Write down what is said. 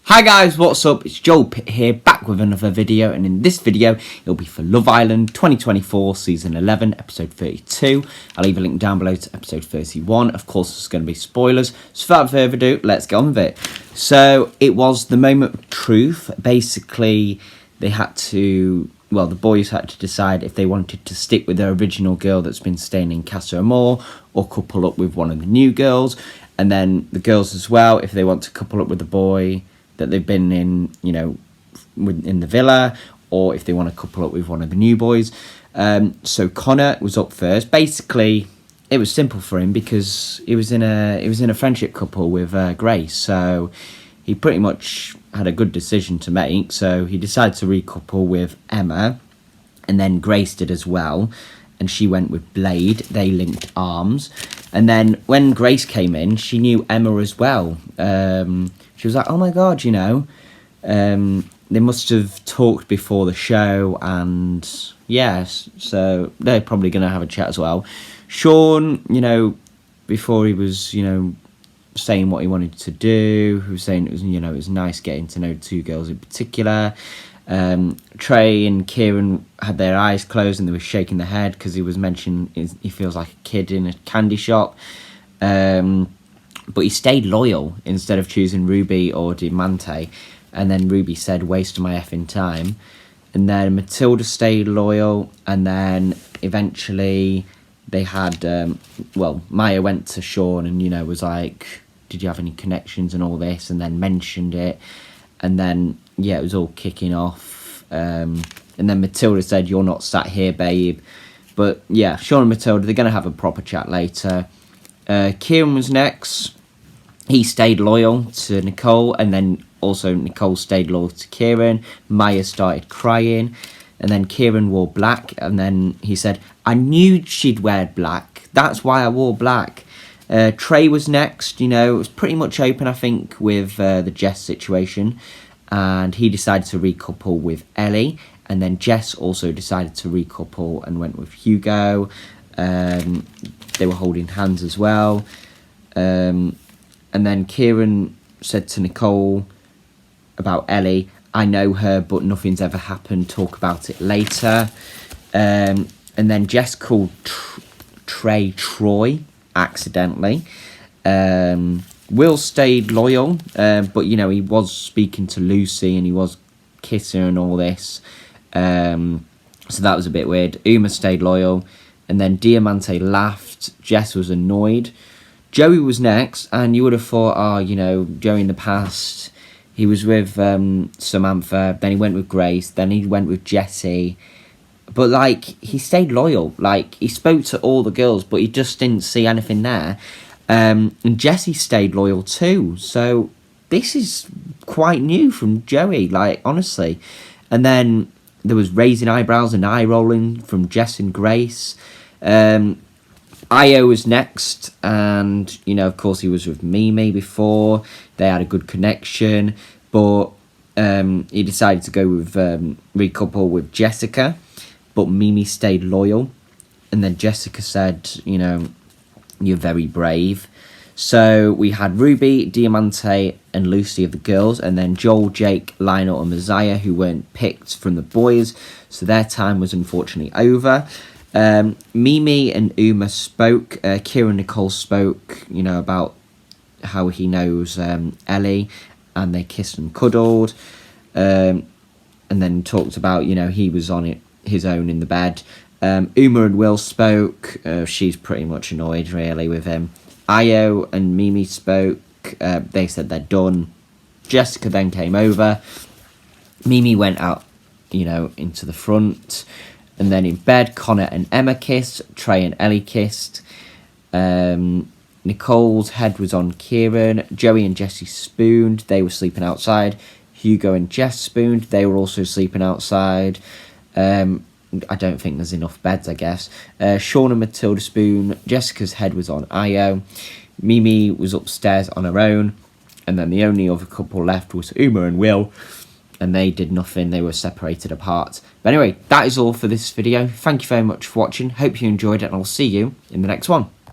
Hi guys, what's up? It's Joel Pitt here, back with another video, and in this video, it'll be for Love Island 2024 Season 11, Episode 32. I'll leave a link down below to Episode 31. Of course, there's going to be spoilers, so without further ado, let's get on with it. So, it was the moment of truth. Basically, they had to, well, the boys had to decide if they wanted to stick with their original girl that's been staying in Casa Amor, or couple up with one of the new girls, and then the girls as well, if they want to couple up with the boy that they've been in, you know, in the villa, or if they want to couple up with one of the new boys. So Connor was up first. Basically, it was simple for him because he was in a friendship couple with Grace, so he pretty much had a good decision to make. So he decided to recouple with Emma, and then Grace did as well, and she went with Blade. They linked arms, and then when Grace came in, she knew Emma as well. She was like, oh my god, you know, they must have talked before the show, and yes, so they're probably going to have a chat as well. Sean, you know, before he was, you know, saying what he wanted to do, he was saying it was, you know, it was nice getting to know two girls in particular. Trey and Kieran had their eyes closed and they were shaking their head because he was mentioning he feels like a kid in a candy shop. But he stayed loyal instead of choosing Ruby or Diamante. And then Ruby said, waste my effing time. And then Matilda stayed loyal. And then eventually they had, well, Maya went to Sean and, you know, was like, did you have any connections and all this? And then mentioned it. And then, yeah, it was all kicking off. And then Matilda said, you're not sat here, babe. But, yeah, Sean and Matilda, they're going to have a proper chat later. Kieran was next. He stayed loyal to Nicole, and then also Nicole stayed loyal to Kieran. Maya started crying, and then Kieran wore black, and then he said, I knew she'd wear black. That's why I wore black. Trey was next. You know, it was pretty much open, I think, with the Jess situation, and he decided to recouple with Ellie, and then Jess also decided to recouple and went with Hugo. They were holding hands as well. And then Kieran said to Nicole about Ellie, I know her, but nothing's ever happened. Talk about it later. And then Jess called Trey Troy accidentally. Will stayed loyal, but, you know, he was speaking to Lucy and he was kissing her and all this. So that was a bit weird. Uma stayed loyal. And then Diamante laughed. Jess was annoyed. Joey was next, and you would have thought, oh, you know, Joey in the past, he was with Samantha, then he went with Grace, then he went with Jessie. But, like, he stayed loyal. Like, he spoke to all the girls, but he just didn't see anything there. And Jessie stayed loyal too. So, this is quite new from Joey, like, honestly. And then there was raising eyebrows and eye rolling from Jess and Grace. Io was next, and, you know, of course he was with Mimi before. They had a good connection, but he decided to go with recouple with Jessica, but Mimi stayed loyal. And then Jessica said, you know, you're very brave. So we had Ruby, Diamante and Lucy of the girls, and then Joel, Jake, Lionel and Messiah, who weren't picked from the boys, so their time was unfortunately over. Mimi and Uma spoke. Kira and Nicole spoke, you know, about how he knows Ellie, and they kissed and cuddled. And then talked about, you know, he was on his own in the bed. Uma and Will spoke. She's pretty much annoyed, really, with him. Io and Mimi spoke. They said they're done. Jessica then came over. Mimi went out, you know, into the front. And then in bed, Connor and Emma kissed. Trey and Ellie kissed. Nicole's head was on Kieran. Joey and Jessie spooned. They were sleeping outside. Hugo and Jess spooned. They were also sleeping outside. I don't think there's enough beds, I guess. Sean and Matilda spoon. Jessica's head was on Io. Mimi was upstairs on her own. And then the only other couple left was Uma and Will. And they did nothing. They were separated apart. But anyway, that is all for this video. Thank you very much for watching. Hope you enjoyed it, and I'll see you in the next one.